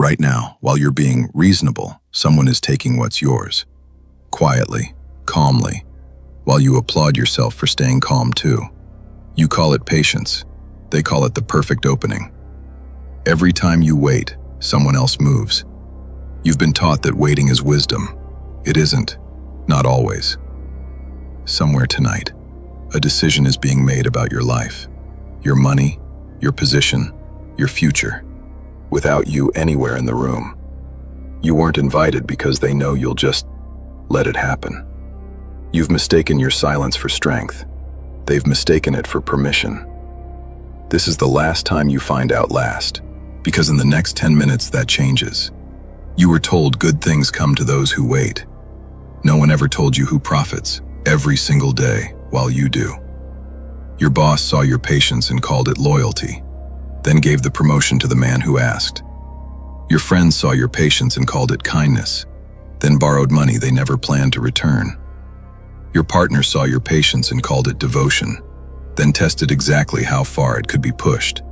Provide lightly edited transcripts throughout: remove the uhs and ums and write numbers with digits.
Right now, while you're being reasonable, someone is taking what's yours. Quietly, calmly, while you applaud yourself for staying calm too. You call it patience. They call it the perfect opening. Every time you wait, someone else moves. You've been taught that waiting is wisdom. It isn't. Not always. Somewhere tonight, a decision is being made about your life, your money, your position, your future, without you anywhere in the room. You weren't invited because they know you'll just let it happen. You've mistaken your silence for strength. They've mistaken it for permission. This is the last time you find out last, because in the next 10 minutes that changes. You were told good things come to those who wait. No one ever told you who profits every single day while you do. Your boss saw your patience and called it loyalty, then gave the promotion to the man who asked. Your friends saw your patience and called it kindness, then borrowed money they never planned to return. Your partner saw your patience and called it devotion, then tested exactly how far it could be pushed.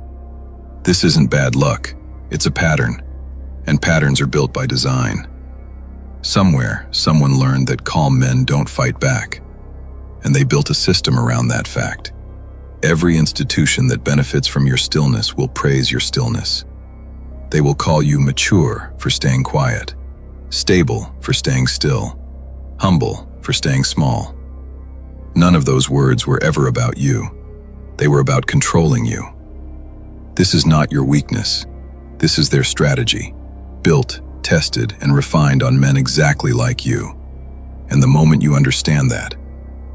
This isn't bad luck, it's a pattern, and patterns are built by design. Somewhere, someone learned that calm men don't fight back, and they built a system around that fact. Every institution that benefits from your stillness will praise your stillness. They will call you mature for staying quiet, stable for staying still, humble for staying small. None of those words were ever about you. They were about controlling you. This is not your weakness. This is their strategy, built, tested, and refined on men exactly like you. And the moment you understand that,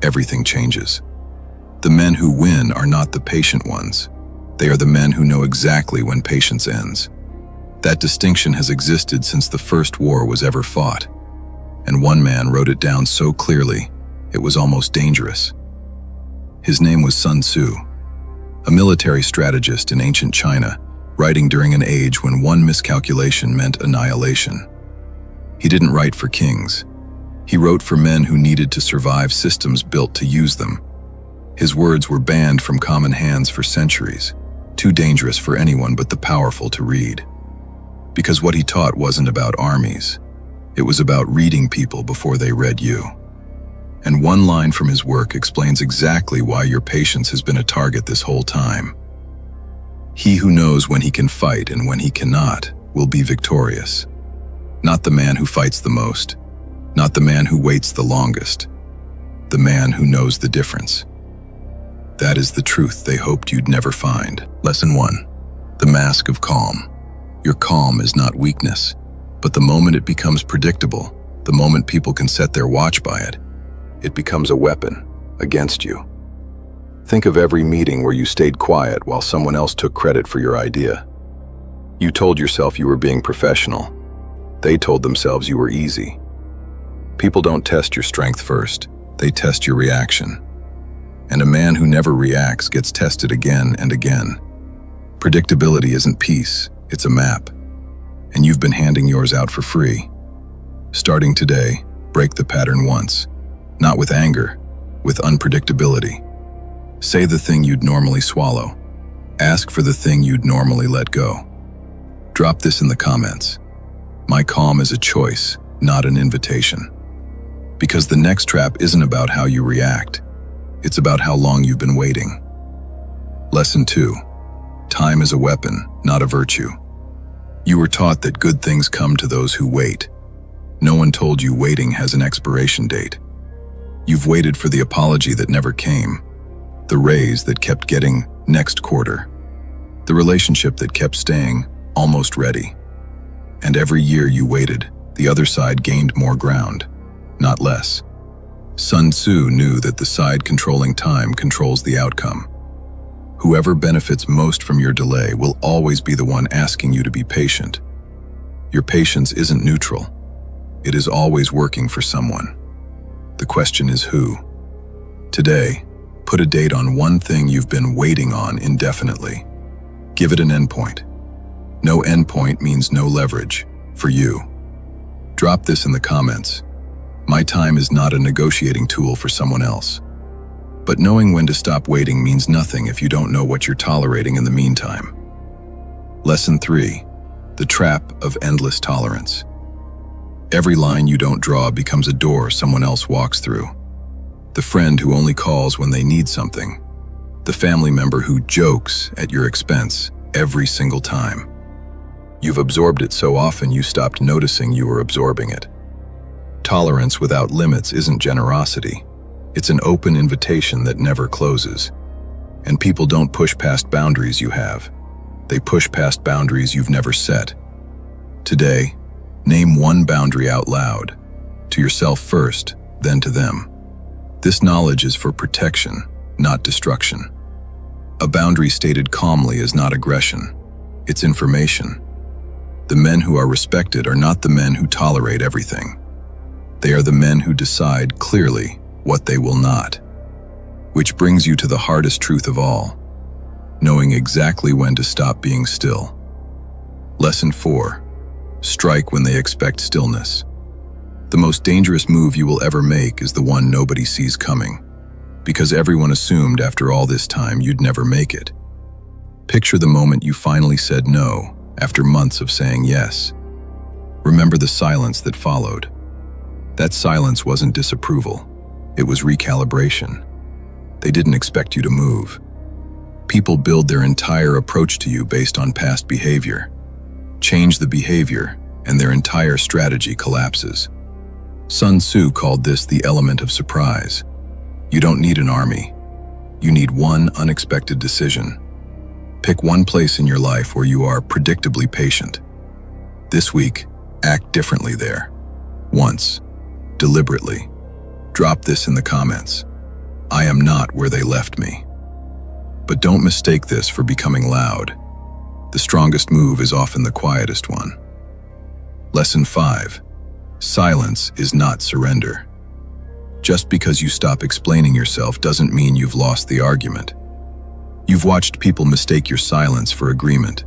everything changes. The men who win are not the patient ones. They are the men who know exactly when patience ends. That distinction has existed since the first war was ever fought. And one man wrote it down so clearly, it was almost dangerous. His name was Sun Tzu, a military strategist in ancient China, writing during an age when one miscalculation meant annihilation. He didn't write for kings. He wrote for men who needed to survive systems built to use them. His words were banned from common hands for centuries, too dangerous for anyone but the powerful to read. Because what he taught wasn't about armies. It was about reading people before they read you. And one line from his work explains exactly why your patience has been a target this whole time. He who knows when he can fight and when he cannot will be victorious. Not the man who fights the most, not the man who waits the longest, the man who knows the difference. That is the truth they hoped you'd never find. Lesson 1. The mask of calm. Your calm is not weakness, but the moment it becomes predictable, the moment people can set their watch by it, it becomes a weapon against you. Think of every meeting where you stayed quiet while someone else took credit for your idea. You told yourself you were being professional. They told themselves you were easy. People don't test your strength first, they test your reaction. And a man who never reacts gets tested again and again. Predictability isn't peace, it's a map. And you've been handing yours out for free. Starting today, break the pattern once. Not with anger, with unpredictability. Say the thing you'd normally swallow. Ask for the thing you'd normally let go. Drop this in the comments. My calm is a choice, not an invitation. Because the next trap isn't about how you react. It's about how long you've been waiting. Lesson 2. Time is a weapon, not a virtue. You were taught that good things come to those who wait. No one told you waiting has an expiration date. You've waited for the apology that never came, the raise that kept getting next quarter, the relationship that kept staying almost ready. And every year you waited, the other side gained more ground, not less. Sun Tzu knew that the side controlling time controls the outcome. Whoever benefits most from your delay will always be the one asking you to be patient. Your patience isn't neutral. It is always working for someone. The question is who. Today, put a date on one thing you've been waiting on indefinitely. Give it an endpoint. No endpoint means no leverage, for you. Drop this in the comments. My time is not a negotiating tool for someone else. But knowing when to stop waiting means nothing if you don't know what you're tolerating in the meantime. Lesson 3. The trap of endless tolerance. Every line you don't draw becomes a door someone else walks through. The friend who only calls when they need something. The family member who jokes at your expense every single time. You've absorbed it so often you stopped noticing you were absorbing it. Tolerance without limits isn't generosity. It's an open invitation that never closes. And people don't push past boundaries you have. They push past boundaries you've never set. Today, name one boundary out loud. To yourself first, then to them. This knowledge is for protection, not destruction. A boundary stated calmly is not aggression. It's information. The men who are respected are not the men who tolerate everything. They are the men who decide clearly what they will not. Which brings you to the hardest truth of all, knowing exactly when to stop being still. Lesson 4. Strike when they expect stillness. The most dangerous move you will ever make is the one nobody sees coming, because everyone assumed after all this time you'd never make it. Picture the moment you finally said no after months of saying yes. Remember the silence that followed. That silence wasn't disapproval, it was recalibration. They didn't expect you to move. People build their entire approach to you based on past behavior. Change the behavior, and their entire strategy collapses. Sun Tzu called this the element of surprise. You don't need an army. You need one unexpected decision. Pick one place in your life where you are predictably patient. This week, act differently there. Once, deliberately. Drop this in the comments. I am not where they left me. But don't mistake this for becoming loud. The strongest move is often the quietest one. Lesson 5. Silence is not surrender. Just because you stop explaining yourself doesn't mean you've lost the argument. You've watched people mistake your silence for agreement,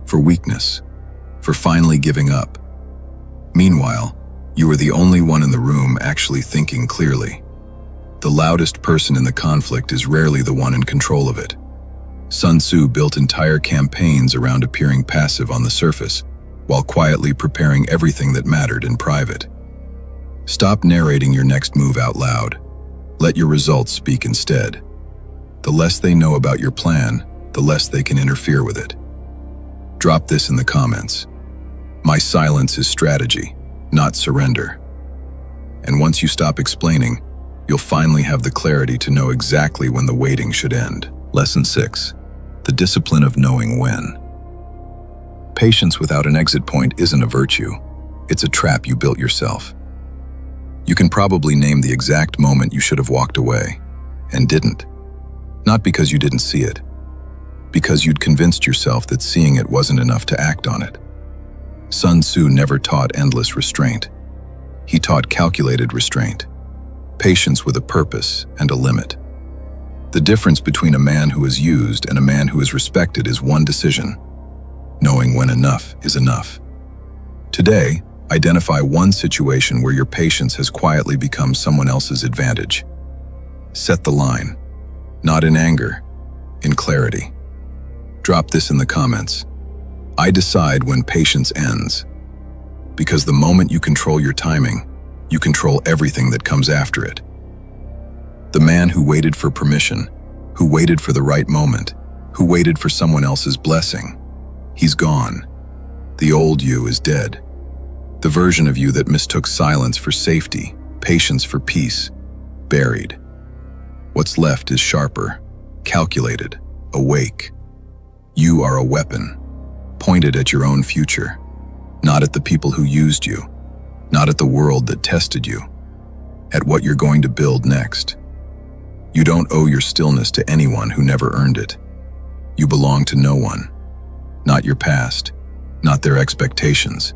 for weakness, for finally giving up. Meanwhile, you were the only one in the room actually thinking clearly. The loudest person in the conflict is rarely the one in control of it. Sun Tzu built entire campaigns around appearing passive on the surface, while quietly preparing everything that mattered in private. Stop narrating your next move out loud. Let your results speak instead. The less they know about your plan, the less they can interfere with it. Drop this in the comments. My silence is strategy, not surrender. And once you stop explaining, you'll finally have the clarity to know exactly when the waiting should end. Lesson 6. The discipline of knowing when. Patience without an exit point isn't a virtue. It's a trap you built yourself. You can probably name the exact moment you should have walked away, and didn't. Not because you didn't see it, because you'd convinced yourself that seeing it wasn't enough to act on it. Sun Tzu never taught endless restraint. He taught calculated restraint. Patience with a purpose and a limit. The difference between a man who is used and a man who is respected is one decision: knowing when enough is enough. Today, identify one situation where your patience has quietly become someone else's advantage. Set the line, not in anger, in clarity. Drop this in the comments. I decide when patience ends, because the moment you control your timing, you control everything that comes after it. The man who waited for permission, who waited for the right moment, who waited for someone else's blessing, he's gone. The old you is dead. The version of you that mistook silence for safety, patience for peace, buried. What's left is sharper, calculated, awake. You are a weapon, pointed at your own future, not at the people who used you, not at the world that tested you, at what you're going to build next. You don't owe your stillness to anyone who never earned it. You belong to no one. Not your past, not their expectations,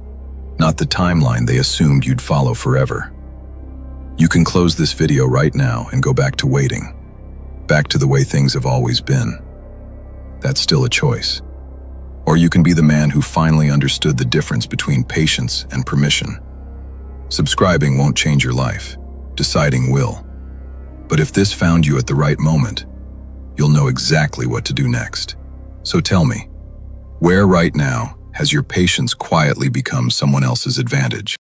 not the timeline they assumed you'd follow forever. You can close this video right now and go back to waiting, back to the way things have always been. That's still a choice. Or you can be the man who finally understood the difference between patience and permission. Subscribing won't change your life. Deciding will. But if this found you at the right moment, you'll know exactly what to do next. So tell me, where right now Has your patience quietly become someone else's advantage?